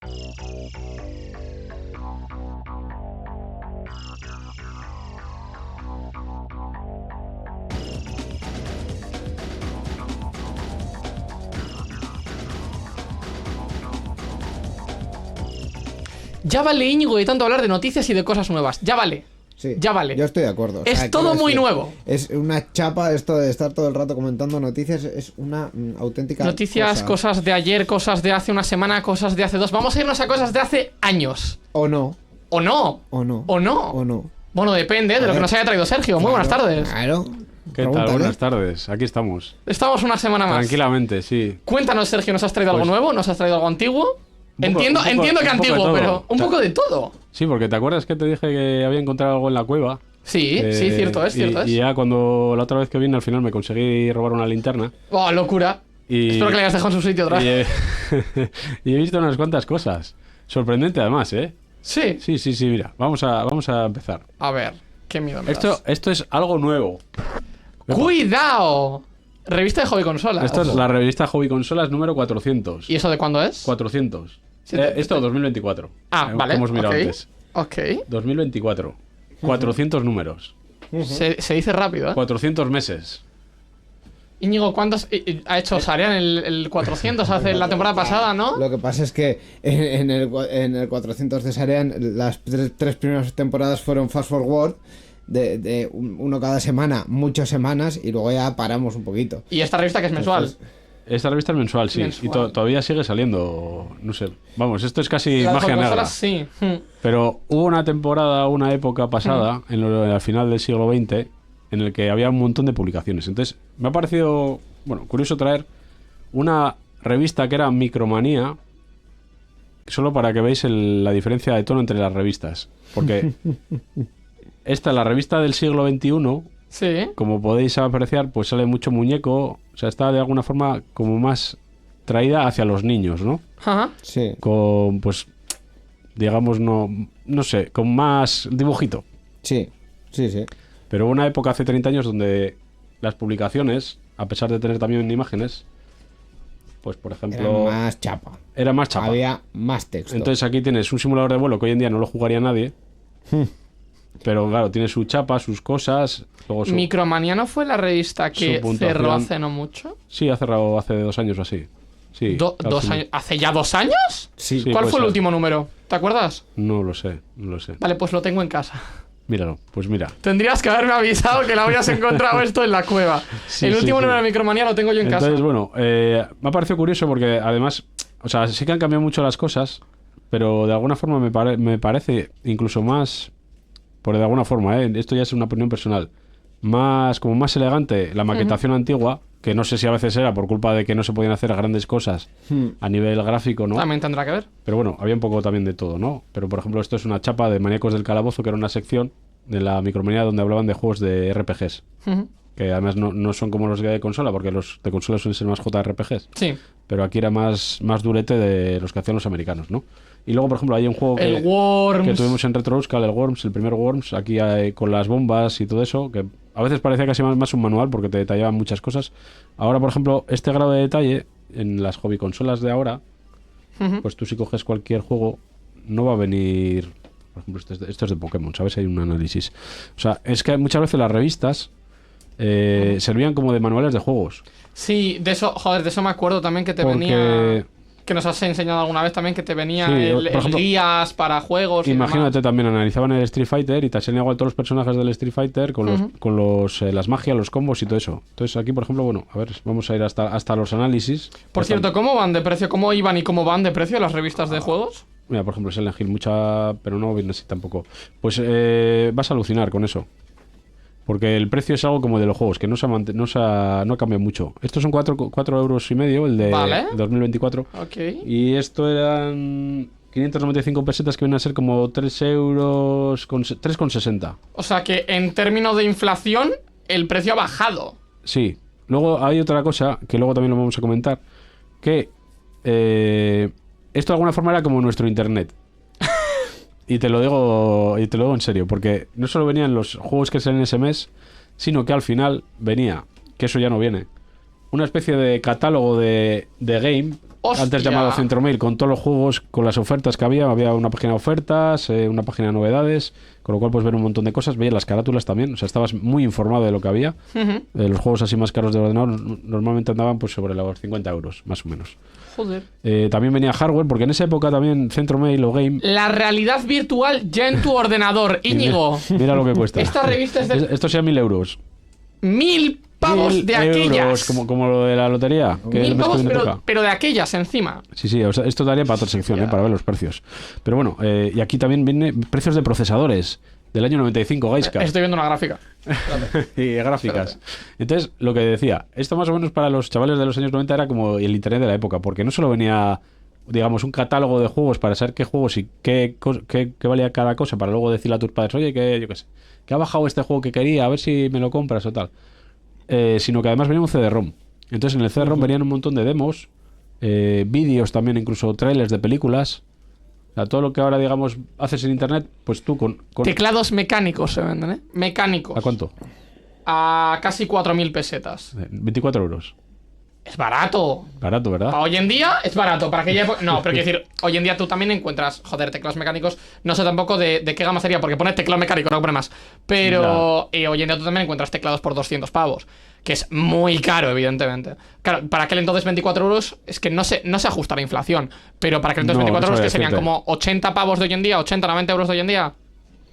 Ya vale, Íñigo, de tanto hablar de noticias y de cosas nuevas. Ya vale. Sí, ya vale. Yo estoy de acuerdo. Es todo muy nuevo. Es una chapa esto de estar todo el rato comentando noticias. Es una auténtica noticias, cosas de ayer, cosas de hace una semana, cosas de hace dos. Vamos a irnos a cosas de hace años. O no. O no. O no. O no. O no. Bueno, depende de lo que nos haya traído Sergio. Muy buenas tardes. Claro. ¿Qué tal? Buenas tardes. Aquí estamos. Estamos una semana más. Tranquilamente, sí. Cuéntanos, Sergio, ¿nos has traído algo nuevo? ¿Nos has traído algo antiguo? Entiendo que antiguo, pero un poco de todo. Sí, porque ¿te acuerdas que te dije que había encontrado algo en la cueva? Sí, sí, cierto es. Y ya cuando la otra vez que vine al final me conseguí robar una linterna. ¡Oh, locura! Espero que la hayas dejado en su sitio otra vez. Y he visto unas cuantas cosas. Sorprendente además, ¿eh? Sí. Sí, mira. Vamos a empezar. A ver, qué miedo me das. Esto es algo nuevo. ¡Cuidado! Revista de Hobby Consolas. Esto es la revista Hobby Consolas número 400. ¿Y eso de cuándo es? 400. Esto 2024. Vale. Hemos mirado antes. Ok. 2024. 400 números. Se dice rápido, ¿eh? 400 meses. Íñigo, ¿cuántos ha hecho Sarian el 400 hace la temporada pasada, no? Lo que pasa es que en el 400 de Sarian las tres primeras temporadas fueron fast forward de uno cada semana, muchas semanas, y luego ya paramos un poquito. ¿Y esta revista que es mensual? Esta revista es mensual, sí. Y todavía sigue saliendo. No sé. Vamos, esto es casi magia negra. Sí. Pero hubo una temporada, una época pasada, al final del siglo XX, en el que había un montón de publicaciones. Entonces, me ha parecido, curioso traer una revista que era Micromanía, solo para que veáis la diferencia de tono entre las revistas. Porque esta, la revista del siglo XXI, sí, como podéis apreciar, pues sale mucho muñeco. O sea, está de alguna forma como más traída hacia los niños, ¿no? Ajá. Sí. Con, pues, digamos, no sé, con más dibujito. Sí. Pero hubo una época hace 30 años donde las publicaciones, a pesar de tener también imágenes, pues por ejemplo... Era más chapa. Había más texto. Entonces aquí tienes un simulador de vuelo que hoy en día no lo jugaría nadie. Pero claro, tiene su chapa, sus cosas. Luego ¿Micromanía no fue la revista que cerró hace no mucho? Sí, ha cerrado hace 2 años o así. Sí, ¿2 años? ¿Hace ya 2 años? Sí. ¿Cuál fue el último número? ¿Te acuerdas? No lo sé. Vale, pues lo tengo en casa. Míralo, pues mira. Tendrías que haberme avisado que le habrías encontrado esto en la cueva. El último número de Micromanía lo tengo yo en casa. Entonces, me ha parecido curioso porque además, o sea, sí que han cambiado mucho las cosas, pero de alguna forma me parece incluso más, por de alguna forma, esto ya es una opinión personal, más elegante la maquetación antigua, que no sé si a veces era por culpa de que no se podían hacer grandes cosas a nivel gráfico, ¿no? También tendrá que ver. Pero bueno, había un poco también de todo, ¿no? Pero por ejemplo, esto es una chapa de Maníacos del Calabozo, que era una sección de la Micromanía donde hablaban de juegos de RPGs. Que además no son como los de consola, porque los de consola suelen ser más JRPGs. Sí. Pero aquí era más durete de los que hacían los americanos, ¿no? Y luego, por ejemplo, hay un juego que tuvimos en Retro Euskal, el Worms, el primer Worms, aquí con las bombas y todo eso, que a veces parecía casi más un manual porque te detallaban muchas cosas. Ahora, por ejemplo, este grado de detalle en las hobby consolas de ahora, pues tú si coges cualquier juego, no va a venir... Por ejemplo, esto es de Pokémon, ¿sabes? Hay un análisis. O sea, es que muchas veces las revistas servían como de manuales de juegos. Sí, de eso me acuerdo también que te venía... Que nos has enseñado alguna vez también que te venía ejemplo, guías para juegos. Imagínate también, analizaban el Street Fighter y te enseñaban igual todos los personajes del Street Fighter con las magias, los combos y todo eso. Entonces aquí, por ejemplo, a ver, vamos a ir hasta los análisis. Por cierto, ¿cómo van de precio? ¿Cómo iban y cómo van de precio las revistas de juegos? Mira, por ejemplo, Silent Hill, mucha, pero no viene así tampoco. Pues vas a alucinar con eso. Porque el precio es algo como de los juegos, que no cambia mucho. Estos son 4,5 euros, el de 2024. Okay. Y esto eran 595 pesetas, que vienen a ser como 3 euros, 3,60. O sea que en términos de inflación, el precio ha bajado. Sí. Luego hay otra cosa, que luego también lo vamos a comentar, que esto de alguna forma era como nuestro internet. Y te lo digo en serio, porque no solo venían los juegos que salen ese mes, sino que al final venía, que eso ya no viene, una especie de catálogo de game antes llamado Centromail, con todos los juegos, con las ofertas que había una página de ofertas, una página de novedades, con lo cual puedes ver un montón de cosas, veías las carátulas también, o sea, estabas muy informado de lo que había. Los juegos así más caros de ordenador normalmente andaban pues sobre los 50 euros, más o menos. Joder. También venía hardware, porque en esa época también Centromail o Game... La realidad virtual ya en tu ordenador, Íñigo. Mira lo que cuesta. Esta revista es de... Esto sea 1.000 euros. 1.000 pavos de aquellas. Como lo de la lotería. Que 1.000 pavos, pero de aquellas encima. Sí, o sea, esto daría para otra sección, para ver los precios. Pero bueno, y aquí también viene precios de procesadores del año 95, Gaiska. Estoy viendo una gráfica. Y gráficas. Entonces, lo que decía, esto más o menos para los chavales de los años 90 era como el internet de la época, porque no solo venía, digamos, un catálogo de juegos para saber qué juegos y qué valía cada cosa, para luego decirle a tus padres, oye, que yo qué sé, que ha bajado este juego que quería, a ver si me lo compras o tal. Sino que además venía un CD-ROM. Entonces en el CD-ROM venían un montón de demos, vídeos también, incluso trailers de películas. O sea, todo lo que ahora, digamos, haces en internet, pues tú con... Teclados mecánicos se venden, ¿eh? Mecánicos. ¿A cuánto? A casi 4.000 pesetas. 24 euros. Es barato. Barato, ¿verdad? Para hoy en día es barato. Para aquella época... No, pero quiero decir, hoy en día tú también encuentras, joder, teclados mecánicos. No sé tampoco de qué gama sería, porque pone teclado mecánico, no pone más. Pero hoy en día tú también encuentras teclados por 200 pavos. Que es muy caro, evidentemente. Claro, para aquel entonces 24 euros es que no se ajusta a la inflación. Pero para aquel entonces 24 euros que serían como 80 pavos de hoy en día, 80, 90 euros de hoy en día.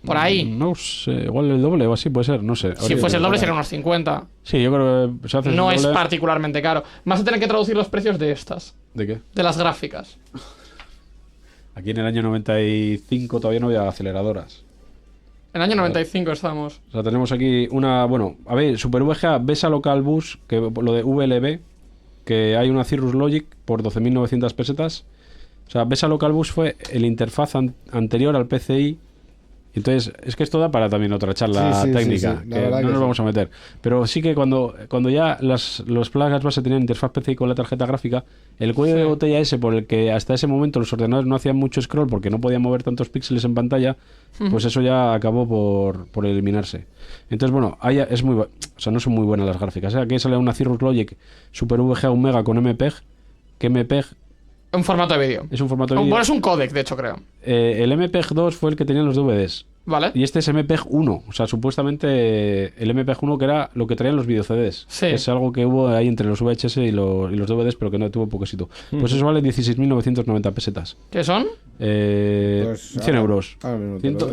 Por ahí. No sé, igual el doble o así puede ser, no sé. Si fuese el doble serían unos 50. Sí, yo creo que se hace no es particularmente caro. Vas a tener que traducir los precios de estas. ¿De qué? De las gráficas. Aquí en el año 95 todavía no había aceleradoras. En el año 95 estamos. O sea, tenemos aquí una... Bueno, a ver, Super VGA, VESA Local Bus, que lo de VLB, que hay una Cirrus Logic por 12.900 pesetas. O sea, VESA Local Bus fue el interfaz anterior al PCI. Entonces, es que esto da para también otra charla técnica, que no nos vamos a meter. Pero sí que cuando ya los plagas base tenían interfaz PCI con la tarjeta gráfica, el cuello de botella ese por el que hasta ese momento los ordenadores no hacían mucho scroll porque no podían mover tantos píxeles en pantalla, pues eso ya acabó por eliminarse. Entonces, bueno, es muy, o sea, no son muy buenas las gráficas. Aquí sale una Cirrus Logic Super VGA 1 mega con MPEG, que MPEG... Un formato de vídeo. Es un formato de vídeo. Bueno, es un codec, de hecho, creo. El MPEG 2 fue el que tenía los DVDs. Vale. Y este es MPEG 1. O sea, supuestamente el MPEG 1 que era lo que traían los video CDs. Sí. Es algo que hubo ahí entre los VHS y los DVDs, pero que no tuvo poco éxito. Pues eso vale 16.990 pesetas. ¿Qué son? 100 euros.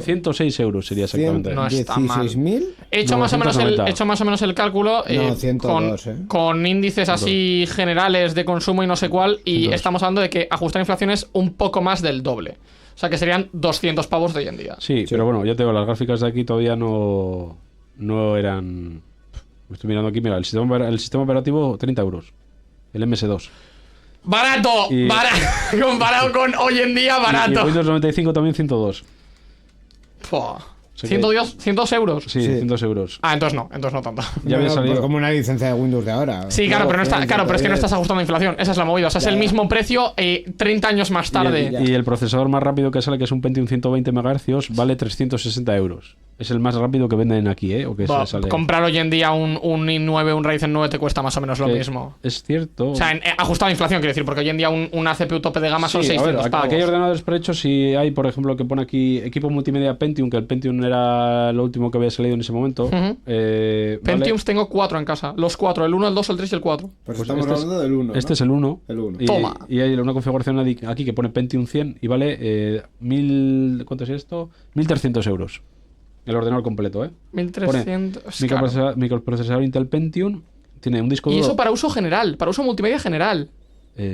106 euros sería exactamente. No está mal. ¿16.000? He hecho más o menos el cálculo 102, con índices así generales de consumo y no sé cuál. Y estamos hablando de que ajustar inflación es un poco más del doble. O sea que serían 200 pavos de hoy en día. Sí, pero bueno, ya te digo, las gráficas de aquí todavía no eran... Me estoy mirando aquí, mira, el sistema operativo 30 euros. El MS2. ¡Barato! Comparado con hoy en día, barato. Y Windows 95 también 102. Pua. 102 euros. Sí, 102 euros. Entonces no tanto. Ya había salido. Pues como una licencia de Windows de ahora. Sí, claro, pero pero es que no estás ajustando a inflación. Esa es la movida. O sea, es el mismo precio 30 años más tarde. Y el procesador más rápido que sale, que es un Pentium 120 MHz, vale 360 euros. Es el más rápido que venden aquí, ¿eh? O que sale. Comprar hoy en día un i9, un Ryzen 9 te cuesta más o menos lo mismo. Es cierto. O sea, ajustado a inflación, quiero decir, porque hoy en día una CPU tope de gama son 600 pavos. Aquí hay ordenadores prehechos y hay, por ejemplo, que pone aquí equipo multimedia Pentium, que el Pentium era lo último que había salido en ese momento. Pentiums tengo 4 en casa. Los 4, el 1, el 2, el 3 y el 4. Pues estamos hablando del 1. Este es el 1. El 1. Toma. Y hay una configuración aquí que pone Pentium 100 y vale ¿cuánto es esto? 1.300 euros. El ordenador completo, 1.300. Microprocesador Intel Pentium. Tiene un disco duro. Y eso para uso general, para uso multimedia general.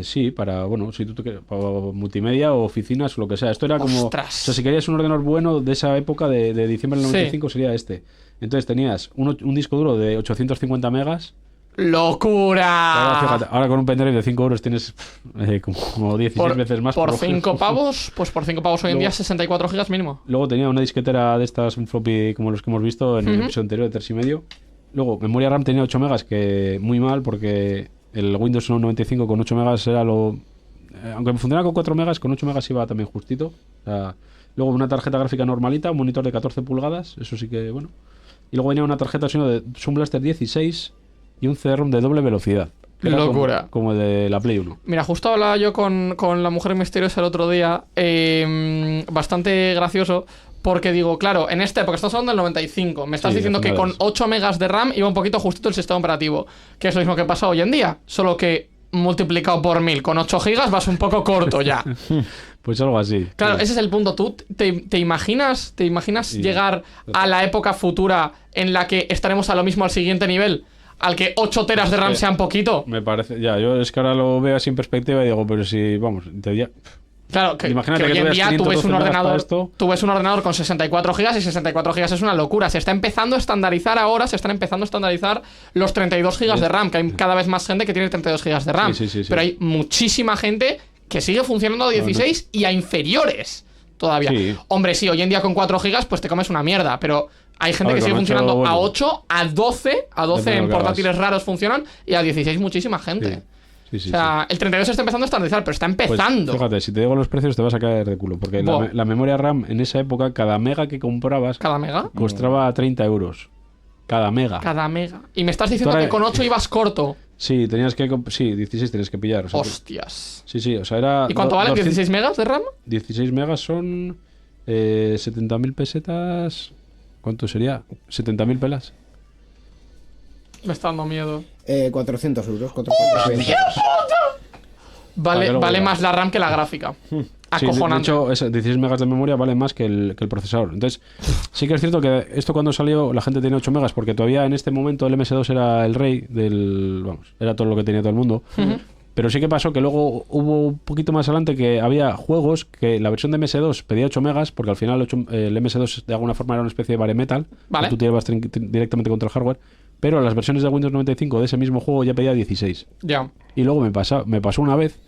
Sí, para, bueno, si tú para multimedia o oficinas o lo que sea. Esto era como... ¡Ostras! O sea, si querías un ordenador bueno de esa época, de diciembre del 95, sería este. Entonces tenías un disco duro de 850 megas. ¡Locura! Ahora con un pendrive de 5 euros tienes como 16 veces más. Por 5 pavos, pues por 5 pavos hoy en día 64 gigas mínimo. Luego tenía una disquetera de estas, un floppy como los que hemos visto en el episodio anterior de 3,5. Luego, memoria RAM tenía 8 megas, que muy mal porque el Windows 95 con 8 megas era lo... aunque funcionaba con 4 megas, con 8 megas iba también justito. O sea, luego una tarjeta gráfica normalita, un monitor de 14 pulgadas, eso sí que, bueno. Y luego venía una tarjeta de Sun Blaster 16 y un CD-ROM de doble velocidad. Locura. Como el de la Play 1. Mira, justo hablaba yo con la mujer misteriosa el otro día, bastante gracioso, porque digo, claro, en esta época estamos hablando del 95, me estás diciendo que con 8 megas de RAM iba un poquito justito el sistema operativo, que es lo mismo que pasa hoy en día, solo que multiplicado por 1000 con 8 gigas vas un poco corto ya. Pues algo así. Claro, ese es el punto. ¿Tú te imaginas llegar a la época futura en la que estaremos a lo mismo al siguiente nivel? Al que 8 teras de RAM sean poquito. Me parece, ya, yo es que ahora lo veo así en perspectiva y digo, pero si, vamos, Claro, que imagínate hoy que en día tú ves un ordenador, esto. con 64 gigas y 64 gigas es una locura. Se están empezando a estandarizar los 32 gigas de RAM, que hay cada vez más gente que tiene 32 gigas de RAM. Sí. Pero hay muchísima gente que sigue funcionando a 16 y a inferiores todavía. Sí. Hombre, sí, hoy en día con 4 gigas pues te comes una mierda, pero hay gente que sigue funcionando a 8, a 12 en portátiles raros funcionan y a 16 muchísima gente. Sí, o sea, el 32 está empezando a estandarizar, pero está empezando. Pues, fíjate, si te digo los precios te vas a caer de culo, porque la memoria RAM en esa época, cada mega que comprabas ¿Cada mega? costaba 30 euros. Cada mega. Y me estás diciendo que con 8 ibas corto. Sí, 16 tenías que pillar. O sea, Hostias. Sí, o sea, era... ¿Y cuánto valen 16 megas de RAM? 16 megas son 70.000 pesetas... ¿Cuánto sería? 70.000 pelas. Me está dando miedo. 400 euros. Vale más la RAM que la gráfica. Acojonante. Sí, de hecho, 16 megas de memoria vale más que el procesador. Entonces, sí que es cierto que esto cuando salió la gente tenía 8 megas, porque todavía en este momento el MS2 era el rey del... Vamos, era todo lo que tenía todo el mundo. Pero sí que pasó que luego hubo un poquito más adelante que había juegos que la versión de MS2 pedía 8 megas, porque al final el MS2 de alguna forma era una especie de bare metal. Vale. Que tú te llevas directamente contra el hardware. Pero las versiones de Windows 95 de ese mismo juego ya pedía 16. Ya. Y luego me pasó una vez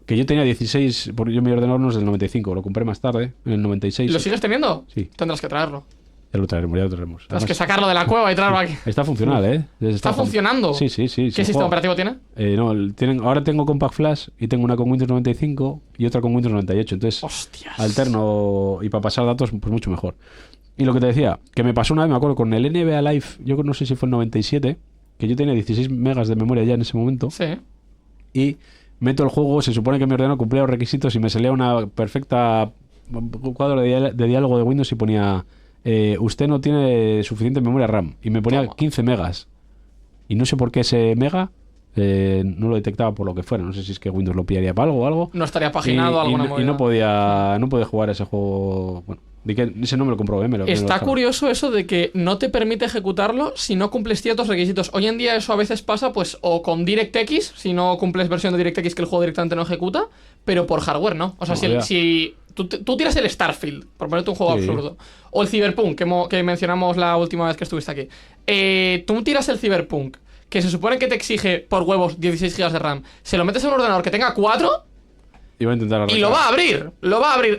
que yo tenía 16, porque yo mi ordenador no es del 95, lo compré más tarde, en el 96. ¿Lo sigues teniendo? Sí. Tendrás que traerlo. Ya lo traeremos. Tendrás que sacarlo de la cueva y traerlo aquí. Está funcional, ¿eh? ¿Está funcionando? Sí. ¿Qué sistema operativo tiene? Ahora tengo Compact Flash y tengo una con Windows 95 y otra con Windows 98. Entonces, ¡hostias! alterno y para pasar datos, pues mucho mejor. Y lo que te decía, que me pasó una vez, me acuerdo, con el NBA Live, yo no sé si fue el 97, que yo tenía 16 megas de memoria ya en ese momento. Sí. Y meto el juego, se supone que mi ordenador cumplía los requisitos y me salía una perfecta cuadro de diálogo de Windows y ponía usted no tiene suficiente memoria RAM y me ponía 15 megas y no sé por qué ese mega no lo detectaba por lo que fuera, no sé si es que Windows lo pillaría para algo o algo. No estaría paginado alguna movida. Y no podía jugar ese juego. Bueno, ese no me lo comprobé. Está curioso eso de que no te permite ejecutarlo si no cumples ciertos requisitos. Hoy en día eso a veces pasa pues o con DirectX, si no cumples versión de DirectX que el juego directamente no ejecuta, pero por hardware no. O sea, si tú tiras el Starfield, por ponerte un juego absurdo, o el Cyberpunk, que mencionamos la última vez que estuviste aquí, tú tiras el Cyberpunk, que se supone que te exige por huevos 16 GB de RAM, se lo metes en un ordenador que tenga 4... Y va a intentar arrancar. Y lo va a abrir.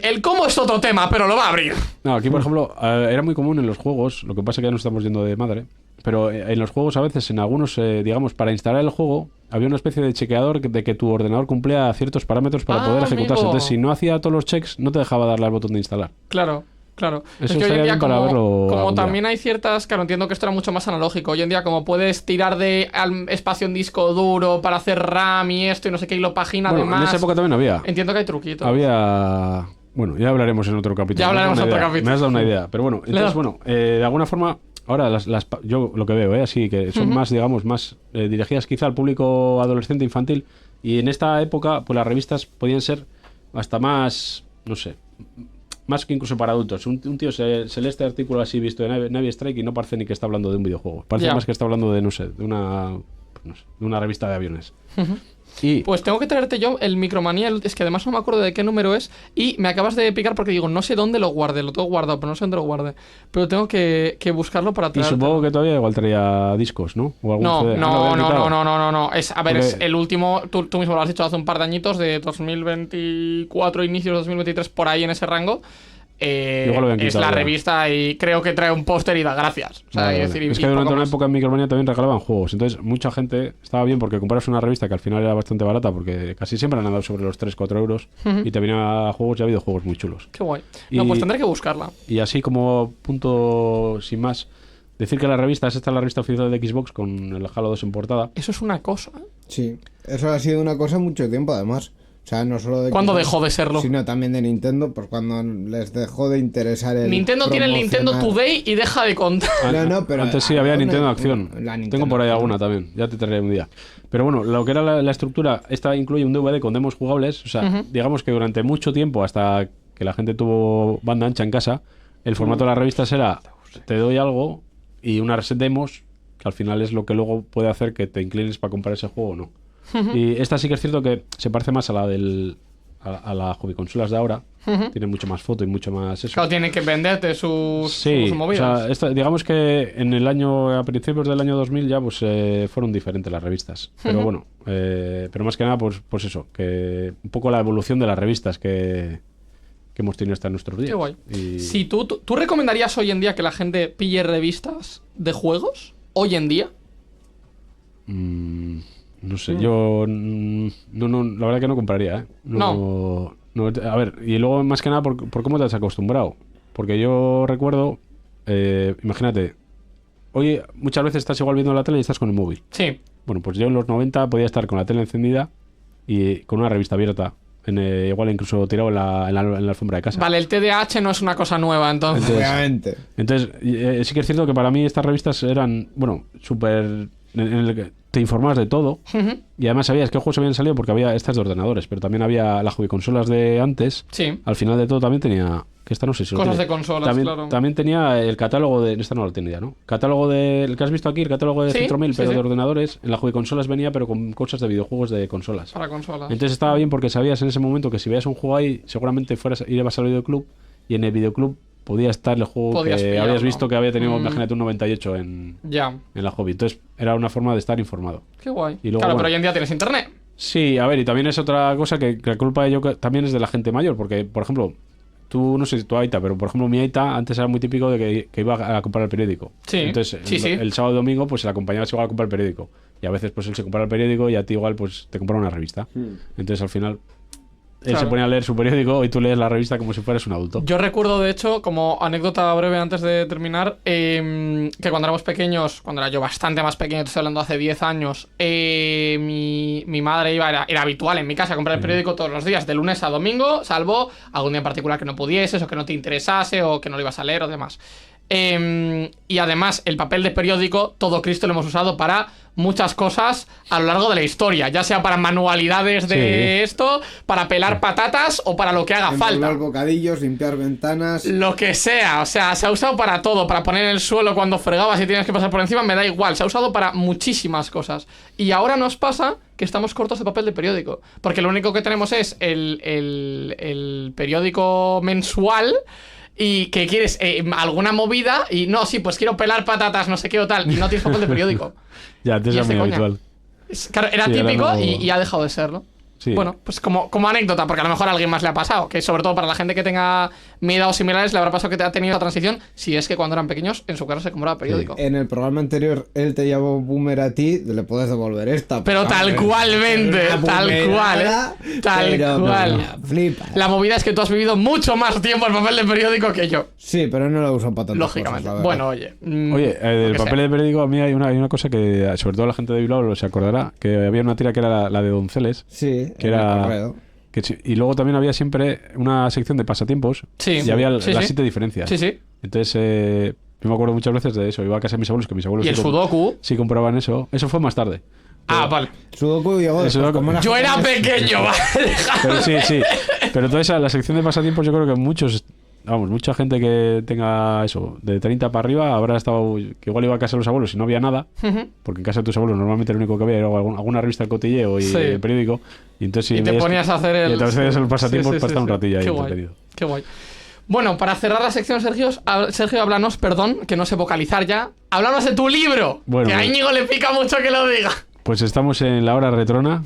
El cómo es otro tema, pero lo va a abrir. No, aquí por ejemplo, era muy común en los juegos, lo que pasa es que ya nos estamos yendo de madre, pero en los juegos a veces, en algunos, digamos, para instalar el juego, había una especie de chequeador de que tu ordenador cumplía ciertos parámetros para poder ejecutarse. Amigo. Entonces, si no hacía todos los checks, no te dejaba darle al botón de instalar. Claro. Eso es que hoy en día, como también día. hay ciertas... Claro, entiendo que esto era mucho más analógico. Hoy en día, como puedes tirar de espacio en disco duro para hacer RAM y esto y no sé qué, y lo pagina además... En esa época también había. Entiendo que hay truquitos. Bueno, ya hablaremos en otro capítulo. Me has dado una idea. Pero bueno, entonces, de alguna forma... Ahora, yo lo que veo, así que son más, digamos, más dirigidas quizá al público adolescente infantil. Y en esta época, pues las revistas podían ser hasta más, no sé... Más que incluso para adultos. Un tío se lee este artículo así visto de Navy Strike y no parece ni que está hablando de un videojuego. Parece más que está hablando de, de una revista de aviones. Pues tengo que traerte yo el Micromanía, es que además no me acuerdo de qué número es y me acabas de picar porque digo, no sé dónde lo guardé, lo tengo guardado, pero no sé dónde lo guardé. Pero tengo que buscarlo para traerte. Y supongo que todavía igual traía discos, ¿no? O algún CD. No. Es el último, tú mismo lo has dicho hace un par de añitos, de 2024, inicios de 2023, por ahí en ese rango. Es la revista y creo que trae un póster y da gracias. O sea, vale. Es que durante una época en Micromanía también regalaban juegos. Entonces, mucha gente estaba bien porque compras una revista que al final era bastante barata porque casi siempre han andado sobre los 3-4 euros y te venía juegos y ha habido juegos muy chulos. Qué guay. Pues tendré que buscarla. Y así como punto sin más, decir que la revista, esta es la revista oficial de Xbox con el Halo 2 en portada. Eso es una cosa. Sí, eso ha sido una cosa mucho tiempo además. O sea, no solo de ¿Cuándo dejó de serlo? Sino también de Nintendo, pues cuando les dejó de interesar el Nintendo tiene el Nintendo Today y deja de contar. No, pero antes sí había Nintendo Acción. Nintendo Tengo por ahí Acción. alguna también, ya te traeré un día. Pero bueno, lo que era la estructura, esta incluye un DVD con demos jugables. O sea, digamos que durante mucho tiempo, hasta que la gente tuvo banda ancha en casa, el formato de las revistas era: te doy algo y unas demos, que al final es lo que luego puede hacer que te inclines para comprar ese juego o no. Y esta sí que es cierto que se parece más a la a las hobbyconsolas de ahora. Tiene mucho más foto y mucho más eso. Claro, tienen que venderte sus Sí, movidas. o sea, digamos que en el año, a principios del año 2000 ya pues fueron diferentes las revistas. Pero bueno, pero más que nada pues eso, que un poco la evolución de las revistas que hemos tenido hasta nuestros días. Qué guay. Y... Si tú recomendarías hoy en día que la gente pille revistas de juegos, hoy en día. No sé, yo no, la verdad que no compraría, ¿eh? No, a ver, y luego más que nada por cómo te has acostumbrado. Porque yo recuerdo, imagínate, hoy muchas veces estás igual viendo la tele y estás con el móvil. Sí. Bueno, pues yo en los 90 podía estar con la tele encendida y con una revista abierta. Igual incluso tirado en la alfombra de casa. Vale, el TDAH no es una cosa nueva, entonces. Obviamente. Entonces, sí que es cierto que para mí estas revistas eran, bueno, súper... en el que te informabas de todo y además sabías qué juegos habían salido porque había estas de ordenadores, pero también había las hobbyconsolas de antes. Sí. Al final de todo también tenía, que esta no sé si lo Cosas tiene. de consolas, también, claro. También tenía el catálogo de, esta no lo tenía, ¿no? Catálogo el que has visto aquí, el catálogo de Sí, Centro 1000, sí, pero sí. de ordenadores. En las hobbyconsolas venía pero con cosas de videojuegos de consolas. Para consolas. Entonces estaba bien porque sabías en ese momento que si veías un juego ahí, seguramente ibas al videoclub y en el videoclub podía estar el juego Podías que pillarlo. habías visto que había tenido, imagínate, un 98 en Ya. la hobby. Entonces era una forma de estar informado. Qué guay. Y luego, claro, bueno, pero hoy en día tienes internet. Sí, a ver, y también es otra cosa que la culpa de ello también es de la gente mayor, porque, por ejemplo, tú, no sé si tu Aita, pero por ejemplo mi Aita antes era muy típico de que iba a comprar el periódico. Sí, Entonces sí, sí. el sábado y domingo pues se la acompañabas igual a comprar el periódico. Y a veces pues él se compraba el periódico y a ti igual pues te compraba una revista. Entonces al final él Claro. se ponía a leer su periódico y tú lees la revista como si fueras un adulto. Yo recuerdo, de hecho, como anécdota breve antes de terminar, que cuando éramos pequeños, cuando era yo bastante más pequeño, te estoy hablando hace 10 años, mi madre era habitual en mi casa a comprar el periódico todos los días, de lunes a domingo, salvo algún día en particular que no pudieses o que no te interesase o que no lo ibas a leer o demás. Y además, el papel de periódico, todo Cristo lo hemos usado para muchas cosas a lo largo de la historia, ya sea para manualidades de esto, para pelar patatas o para lo que haga falta. Envolver bocadillos, limpiar ventanas. Lo que sea, o sea, se ha usado para todo, para poner en el suelo cuando fregabas y tienes que pasar por encima, me da igual, se ha usado para muchísimas cosas. Y ahora nos pasa que estamos cortos de papel de periódico, porque lo único que tenemos es el periódico mensual. Y que quieres alguna movida y no, sí, pues quiero pelar patatas, no sé qué o tal, y no tienes papel de periódico. Ya, antes Y era es de muy coña. habitual. Claro, era Sí, ahora típico no- y ha dejado de serlo. Sí. Bueno, pues como anécdota, porque a lo mejor a alguien más le ha pasado, que sobre todo para la gente que tenga mi edad o similares le habrá pasado que te ha tenido la transición, si es que cuando eran pequeños en su casa se compraba periódico. En el programa anterior, él te llevó boomer a ti, le puedes devolver esta. Pero tal cualmente, tal cual, tal cual. Flipa. La movida es que tú has vivido mucho más tiempo el papel de periódico que yo, Sí, pero no lo uso para tantas lógicamente. cosas, la Bueno, verdad. oye. Oye, del lo que papel sea. de periódico a mí hay una cosa que sobre todo la gente de Bilbao se acordará, que había una tira que era la de Donceles, Sí, que en el era... correo. Y luego también había siempre una sección de pasatiempos. Sí. Y había Sí, las sí. 7 diferencias. Sí, sí. Entonces, yo me acuerdo muchas veces de eso. Iba a casa de mis abuelos, que mis abuelos Y el sí sudoku. sí compraban eso. Eso fue más tarde. Ah, vale. Sudoku llegó El después, Sudoku. como Yo era pequeño, vale. Pero sí. Pero toda esa, la sección de pasatiempos, yo creo que mucha gente que tenga eso, de 30 para arriba, habrá estado, que igual iba a casa de los abuelos y no había nada, porque en casa de tus abuelos normalmente lo único que había era alguna revista del cotilleo y Sí. el periódico. Y entonces Y te ponías a hacer el... Y te hacías el pasatiempos Sí, sí, para estar sí, un ratillo ahí Qué guay, entretenido. qué guay. Bueno, para cerrar la sección, Sergio, háblanos, perdón, que no sé vocalizar ya. Háblanos de tu libro, Bueno, que a Íñigo le pica mucho que lo diga. Pues estamos en la hora retrona,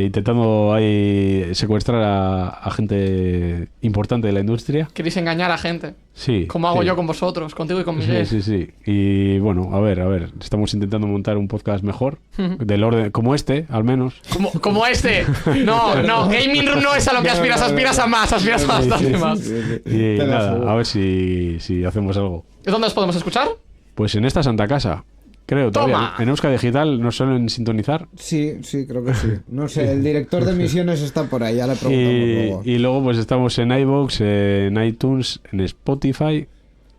intentando ahí secuestrar a gente importante de la industria. Queréis engañar a gente, Sí. como hago sí. yo con vosotros, contigo y con Miguel. Sí. Y bueno, a ver, estamos intentando montar un podcast mejor, del orden, como este, al menos. Como este. No, Gaming Room no es a lo que aspiras, aspiras a más, aspiras a bastante más. Y Te la nada, subo. a ver si hacemos algo. ¿Dónde os podemos escuchar? Pues en esta Santa Casa, Creo, todavía. ¡Toma! En Euska Digital nos suelen sintonizar. Sí, creo que sí. No sé, el director de misiones está por ahí, ya le preguntamos luego. Y luego pues estamos en iVoox, en iTunes, en Spotify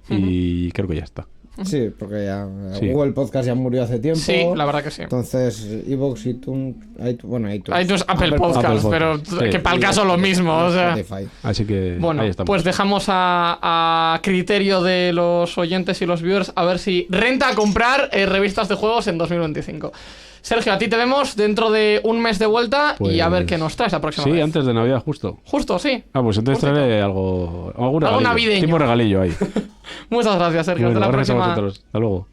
y creo que ya está. Sí, porque ya Sí. Google Podcast ya murió hace tiempo. Sí, la verdad que sí. Entonces, iVoox, iTunes, iTunes, Apple Podcast, Podcast, pero sí. que para el caso lo mismo, o sea. Spotify. Así que Bueno, ahí estamos. pues dejamos a criterio de los oyentes y los viewers a ver si renta comprar revistas de juegos en 2025. Sergio, a ti te vemos dentro de un mes de vuelta y a ver Pues qué nos traes la próxima Sí, vez. antes de Navidad justo. Justo, sí. Pues entonces Justito. traeré algún Algo regalillo. navideño. Tipo regalillo ahí. Muchas gracias, Sergio. Bueno, Hasta la gracias a próxima. vosotros. Hasta luego.